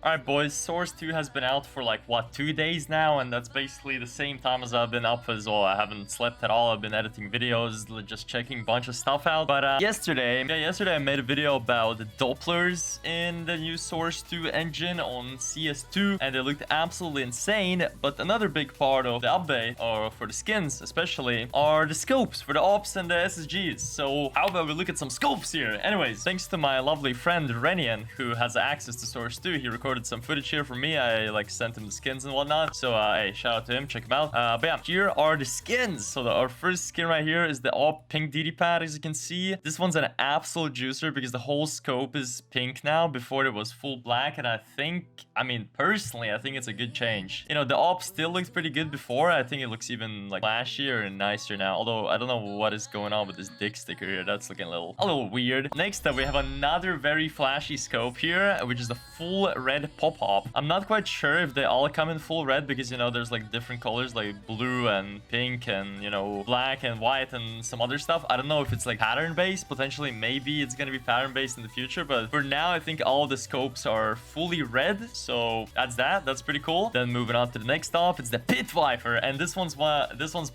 Alright boys, Source 2 has been out for like, what, 2 days now? And that's basically the same time as I've been up as well. I haven't slept at all. I've been editing videos, just checking a bunch of stuff out. But yesterday I made a video about the Dopplers in the new Source 2 engine on CS2. And they looked absolutely insane. But another big part of the update, or for the skins especially, are the scopes for the ops and the SSGs. So how about we look at some scopes here? Anyways, thanks to my lovely friend Renian, who has access to Source 2, he recorded some footage here for me. I like sent him the skins and whatnot, so hey, shout out to him, check him out. But yeah, here are the skins. So our first skin right here is the all pink DD pad. As you can see, this one's an absolute juicer because the whole scope is pink now. Before it was full black, and I mean personally I think it's a good change. You know, the op still looks pretty good before. I think it looks even like flashier and nicer now, although I don't know what is going on with this dick sticker here. That's looking a little weird. Next up, we have another very flashy scope here, which is the full red pop-up. I'm not quite sure if they all come in full red because, you know, there's like different colors like blue and pink and, you know, black and white and some other stuff. I don't know if it's like pattern based. Potentially maybe it's gonna be pattern based in the future, but for now I think all the scopes are fully red. So that's pretty cool. Then moving on to the next off, it's the Pit Viper, and this one's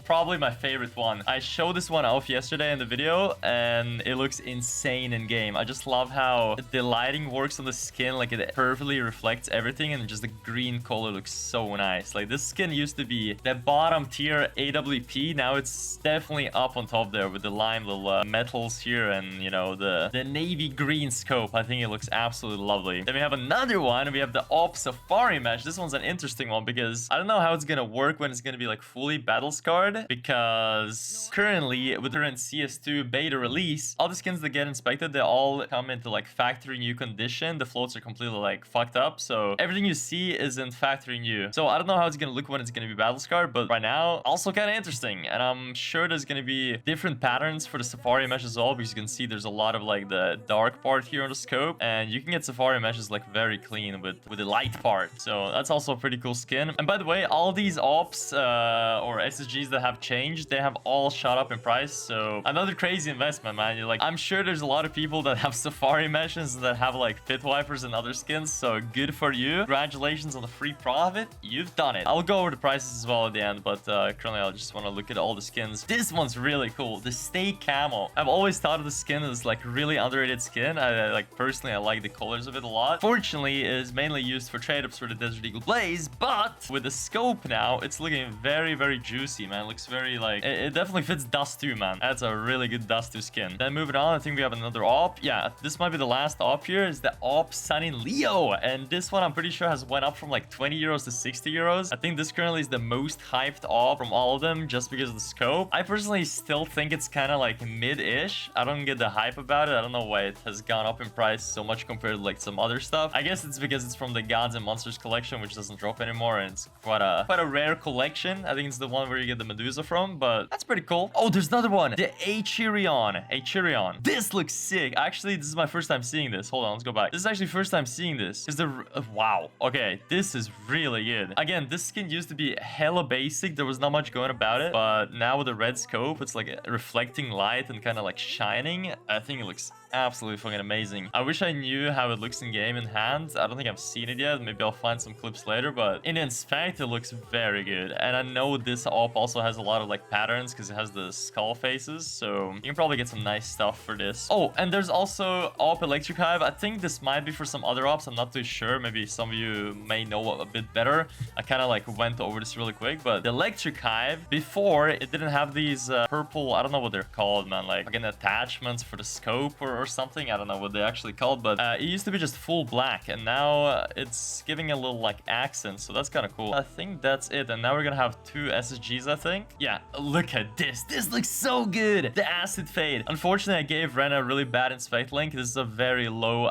probably my favorite one. I showed this one off yesterday in the video and it looks insane in game. I just love how the lighting works on the skin, like it perfectly reflects everything, and just the green color looks so nice. Like this skin used to be the bottom tier AWP, now it's definitely up on top there with the lime little metals here and, you know, the navy green scope. I think it looks absolutely lovely. Then we have another one. We have the Op Safari Mesh. This one's an interesting one because I don't know how it's gonna work when it's gonna be like fully battle scarred, because currently with current CS2 beta release, all the skins that get inspected, they all come into like factory new condition. The floats are completely like fucked up, so everything you see is in factory new. So I don't know how it's gonna look when it's gonna be battle scarred, but right now also kind of interesting. And I'm sure there's gonna be different patterns for the Safari Mesh as well, because you can see there's a lot of like the dark part here on the scope, and you can get Safari Meshes like very clean with the light part. So that's also a pretty cool skin. And by the way, all these ops or SSGs that have changed, they have all shot up in price. So another crazy investment, man. You're like, I'm sure there's a lot of people that have Safari Meshes that have like Pit Vipers and other skins, so good for you. Congratulations on the free profit. You've done it. I'll go over the prices as well at the end, but currently I just want to look at all the skins. This one's really cool. The Stay Camo. I've always thought of the skin as like really underrated skin. I like personally I like the colors of it a lot. Fortunately, it is mainly used for trade-ups for the Desert Eagle Blaze, but with the scope now, it's looking very, very juicy, man. It looks very like it definitely fits Dust 2, man. That's a really good Dust 2 skin. Then moving on, I think we have another op. Yeah, this might be the last op here. Is the Op Sunny Leo, and this one I'm pretty sure has went up from like 20 euros to 60 euros. I think this currently is the most hyped op from all of them just because of the scope. I personally still think it's kind of like mid-ish. I don't get the hype about it. I don't know why it has gone up in price so much compared to like some other stuff. I guess it's because it's from the Gods and Monsters collection, which doesn't drop anymore, and it's quite a rare collection. I think it's the one where you get the Medusa from, but that's pretty cool. Oh, there's another one, the Acheron. This looks sick. Actually, this is my first time seeing this. Hold on, let's go back. This is actually first time seeing this. Is the wow. Okay, this is really good. Again, this skin used to be hella basic. There was not much going about it, but now with the red scope, it's like reflecting light and kind of like shining. I think it looks absolutely fucking amazing. I wish I knew how it looks in game in hand. I don't think I've seen it yet. Maybe I'll find some clips later, but in inspect it looks very good. And I know this op also has a lot of like patterns because it has the skull faces, so you can probably get some nice stuff for this. Oh, and there's also Op Electric Hive. I think this might be for some other ops. I'm not too sure. Maybe some of you may know a bit better. I kind of like went over this really quick, but the Electric Hive, before it didn't have these purple, I don't know what they're called, man, like again attachments for the scope or something. I don't know what they're actually called, but it used to be just full black, and now it's giving a little like accent, so that's kind of cool. I think that's it, and now we're gonna have 2 SSGs, I think. Yeah, look at this. This looks so good. The Acid Fade. Unfortunately, I gave Ren a really bad inspect link. This is a very low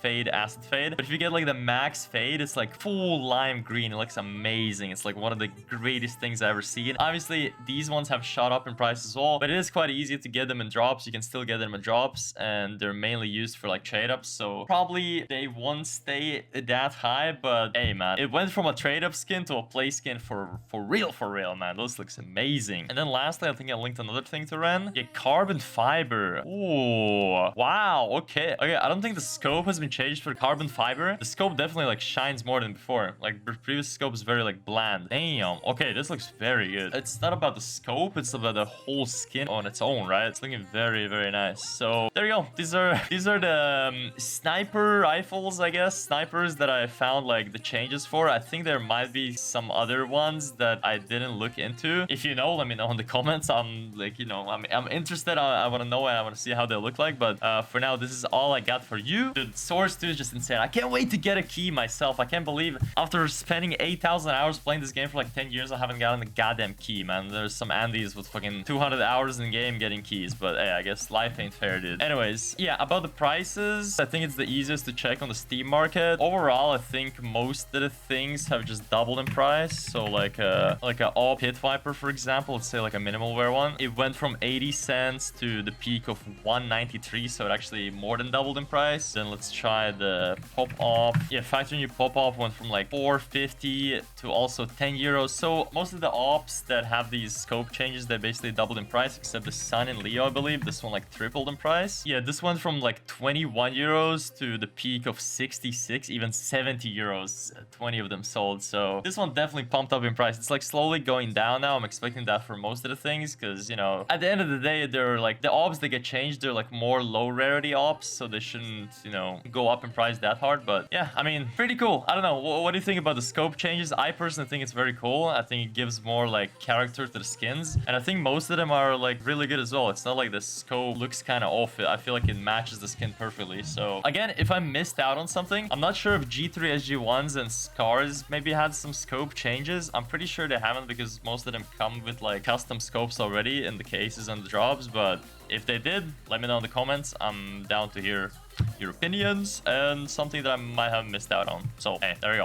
fade, acid fade, but if you get like the max fade, it's like full lime green. It looks amazing. It's like one of the greatest things I've ever seen. Obviously, these ones have shot up in price as well, but it is quite easy to get them in drops. You can still get them in drops, and they're mainly used for like trade ups, so probably they won't stay that high. But hey, man, it went from a trade up skin to a play skin for real, man. Those looks amazing. And then lastly, I think I linked another thing to Ren. Yeah, carbon fiber. Ooh, wow. Okay. I don't think the scope has been changed for carbon fiber. the scope definitely like shines more than before. Like the previous scope is very like bland. Damn. Okay, this looks very good. It's not about the scope, it's about the whole skin on its own, right? It's looking very, very nice. So there you go. These are the sniper rifles, I guess. Snipers that I found like the changes for. I think there might be some other ones that I didn't look into. If you know, let me know in the comments. I'm like, you know, I'm interested. I want to know and I want to see how they look like. But for now, this is all I got for you. Dude, Source 2 is just insane. I can't wait to get a key myself. I can't believe after spending 8,000 hours playing this game for like 10 years, I haven't gotten a goddamn key, man. There's some Andys with fucking 200 hours in game getting keys. But hey, I guess life ain't fair, dude. Anyways, yeah, about the prices, I think it's the easiest to check on the Steam market. Overall, I think most of the things have just doubled in price. So like a all Pit Viper, for example, let's say like a minimal wear one, it went from 80 cents to the peak of 193, so it actually more than doubled in price. Then let's try the pop-off. Yeah, factory new pop-off went from like 450 to also 10 euros. So most of the ops that have these scope changes, they basically doubled in price, except the Sun and Leo, I believe. This one like tripled in price. Yeah, this went from like 21 euros to the peak of 66, even 70 euros, 20 of them sold. So this one definitely pumped up in price. It's like slowly going down now. I'm expecting that for most of the things because, you know, at the end of the day, they're like the ops that get changed, they're like more low rarity ops, so they shouldn't, you know, go up in price that hard. But yeah, I mean, pretty cool. I don't know, what do you think about the scope changes? I personally think it's very cool. I think it gives more like character to the skins, and I think most of them are like really good as well. It's not like the scope looks kind of off. I feel like it matches the skin perfectly. So again, if I missed out on something, I'm not sure if G3 SG1s and Scars maybe had some scope changes. I'm pretty sure they haven't because most of them come with like custom scopes already in the cases and the drops. But if they did, let me know in the comments. I'm down to hear your opinions and something that I might have missed out on. So hey, there you go.